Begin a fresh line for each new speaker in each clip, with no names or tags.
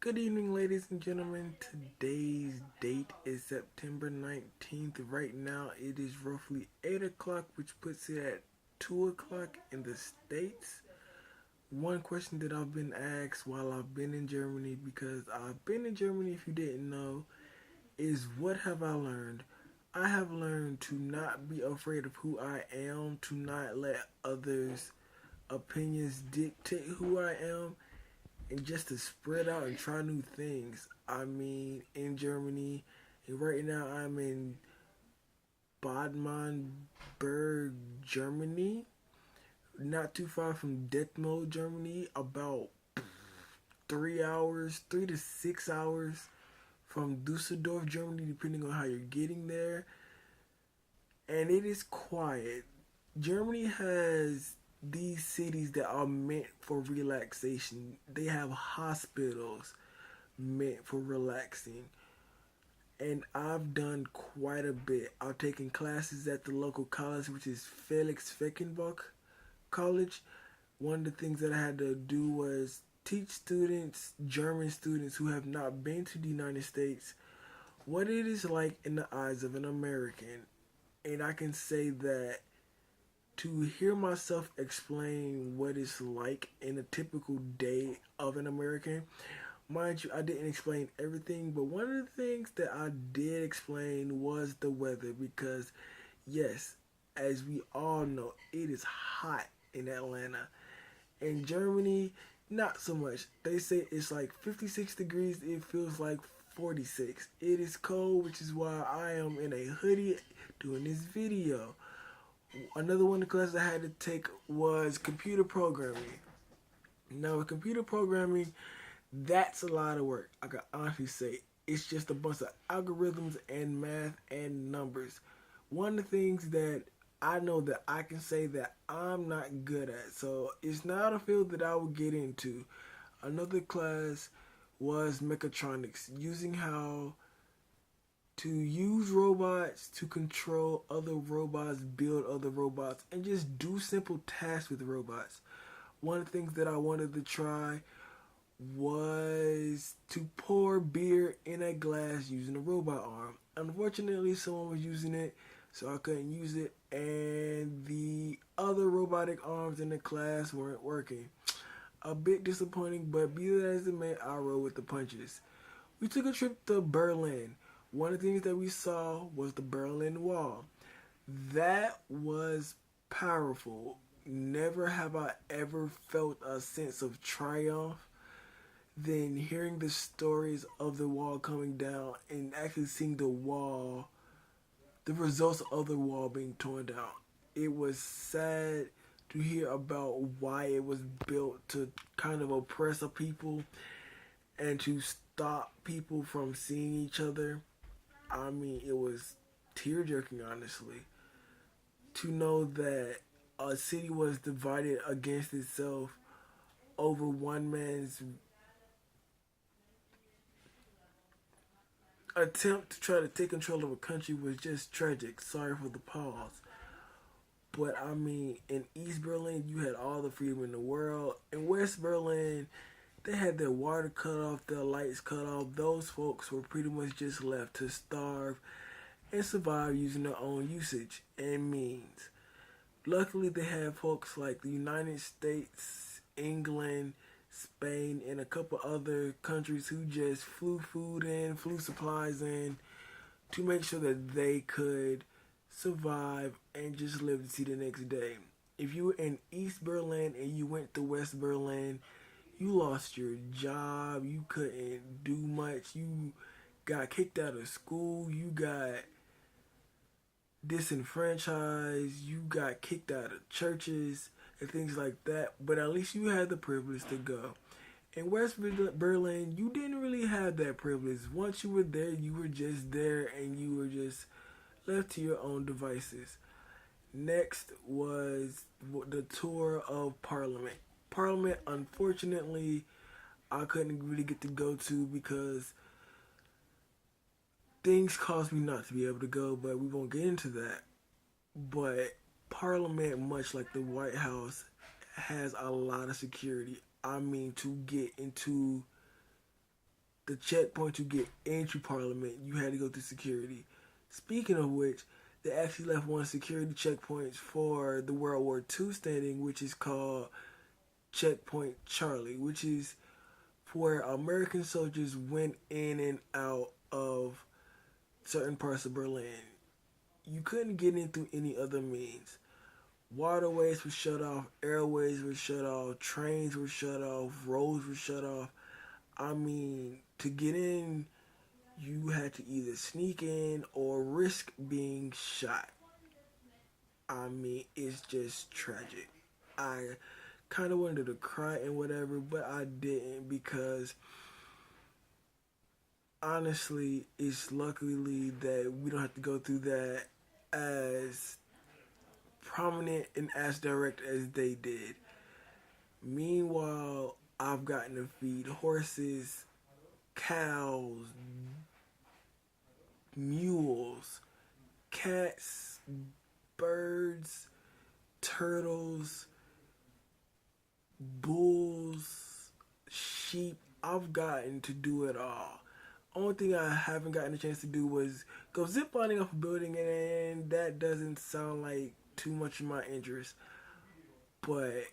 Good evening, ladies and gentlemen. Today's date is September 19th. Right now, it is roughly 8 o'clock, which puts it at 2 o'clock in the States. One question that I've been asked while I've been in Germany, because I've been in Germany, if you didn't know, is what have I learned? I have learned to not be afraid of who I am, to not let others' opinions dictate who I am, and just to spread out and try new things. I mean, in Germany, and right now I'm in Badmanberg, Germany, not too far from Detmold, Germany, about 3 hours, 3 to 6 hours from Dusseldorf, Germany, depending on how you're getting there. And it is quiet. Germany has these cities that are meant for relaxation. They have hospitals meant for relaxing. And I've done quite a bit. I've taken classes at the local college, which is Felix Feckenbach College. One of the things that I had to do was teach students, German students who have not been to the United States, what it is like in the eyes of an American. And I can say that to hear myself explain what it's like in a typical day of an American, mind you, I didn't explain everything, but one of the things that I did explain was the weather because, yes, as we all know, it is hot in Atlanta. In Germany, not so much. They say it's like 56 degrees, it feels like 46. It is cold, which is why I am in a hoodie doing this video. Another one of the classes I had to take was computer programming. Now, with computer programming, that's a lot of work. I can honestly say it's just a bunch of algorithms and math and numbers. One of the things that I know that I can say that I'm not good at, so it's not a field that I will get into. Another class was mechatronics, using how to use robots to control other robots, build other robots, and just do simple tasks with robots. One of the things that I wanted to try was to pour beer in a glass using a robot arm. Unfortunately, someone was using it, so I couldn't use it, and the other robotic arms in the class weren't working. A bit disappointing, but be that as it may, I roll with the punches. We took a trip to Berlin. One of the things that we saw was the Berlin Wall. That was powerful. Never have I ever felt a sense of triumph than hearing the stories of the wall coming down and actually seeing the wall, the results of the wall being torn down. It was sad to hear about why it was built to kind of oppress a people and to stop people from seeing each other. I mean, it was tear jerking, honestly, to know that a city was divided against itself over one man's attempt to try to take control of a country was just tragic. Sorry for the pause. But I mean, in East Berlin, you had all the freedom in the world. In West Berlin, they had their water cut off, their lights cut off. Those folks were pretty much just left to starve and survive using their own usage and means. Luckily, they have folks like the United States, England, Spain, and a couple other countries who just flew food in, flew supplies in to make sure that they could survive and just live to see the next day. If you were in East Berlin and you went to West Berlin, you lost your job, you couldn't do much, you got kicked out of school, you got disenfranchised, you got kicked out of churches and things like that, but at least you had the privilege to go. In West Berlin, you didn't really have that privilege. Once you were there, you were just there and you were just left to your own devices. Next was the tour of Parliament. Parliament, unfortunately, I couldn't really get to go to because things caused me not to be able to go, but we won't get into that. But Parliament, much like the White House, has a lot of security. I mean, to get into the checkpoint to get into Parliament, you had to go through security. Speaking of which, they actually left one security checkpoint for the World War II standing, which is called Checkpoint Charlie, which is where American soldiers went in and out of certain parts of Berlin. You couldn't get in through any other means. Waterways were shut off, airways were shut off, trains were shut off, roads were shut off. I mean, to get in, you had to either sneak in or risk being shot. I mean, it's just tragic. I kind of wanted to cry and whatever, but I didn't because honestly, it's luckily that we don't have to go through that as prominent and as direct as they did. Meanwhile, I've gotten to feed horses, cows, mules, cats, birds, turtles, bulls, sheep. I've gotten to do it all. Only thing I haven't gotten a chance to do was go ziplining off a building, and that doesn't sound like too much of my interest. But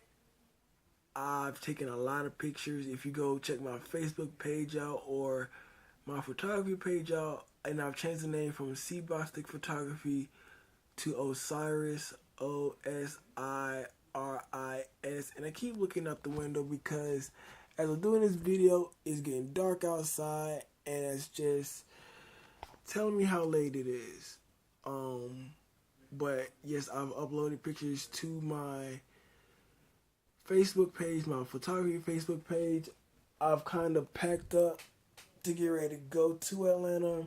I've taken a lot of pictures. If you go check my Facebook page out or my photography page out, and I've changed the name from Seabostic Photography to Osiris, Osiris. And I keep looking out the window because as I'm doing this video, it's getting dark outside, and it's just telling me how late it is. But yes, I've uploaded pictures to my Facebook page, my photography Facebook page. I've kind of packed up to get ready to go to Atlanta,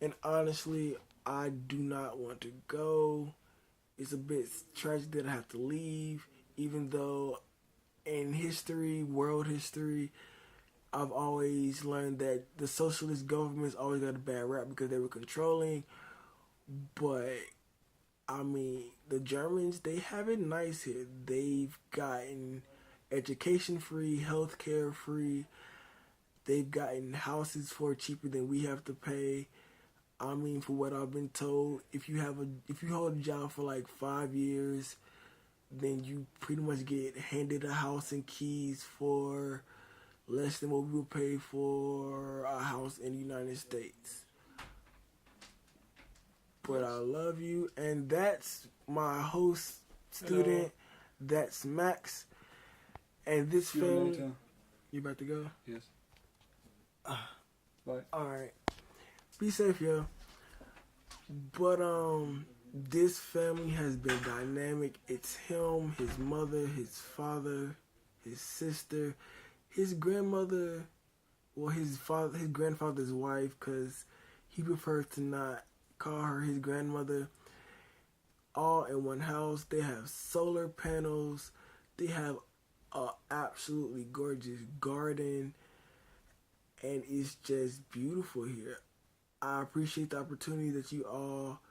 and honestly, I do not want to go. It's a bit tragic that I have to leave, even though in history, world history, I've always learned that the socialist governments always got a bad rap because they were controlling. But I mean, the Germans, they have it nice here. They've gotten education free, healthcare free. They've gotten houses for cheaper than we have to pay. I mean, for what I've been told, if you hold a job for like 5 years, then you pretty much get handed a house and keys for less than what we would pay for a house in the United States. But I love you, and that's my host student. Hello. That's Max, and this film. You about to go?
Yes. Bye.
All right. Be safe, yo. But this family has been dynamic. It's him, his mother, his father, his sister, his grandmother, well, his grandfather's wife, because he prefers to not call her his grandmother. All in one house. They have solar panels. They have a absolutely gorgeous garden, and it's just beautiful here. I appreciate the opportunity that you all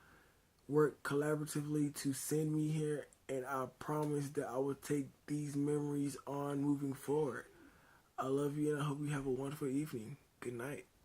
work collaboratively to send me here, and I promise that I will take these memories on moving forward. I love you, and I hope you have a wonderful evening. Good night.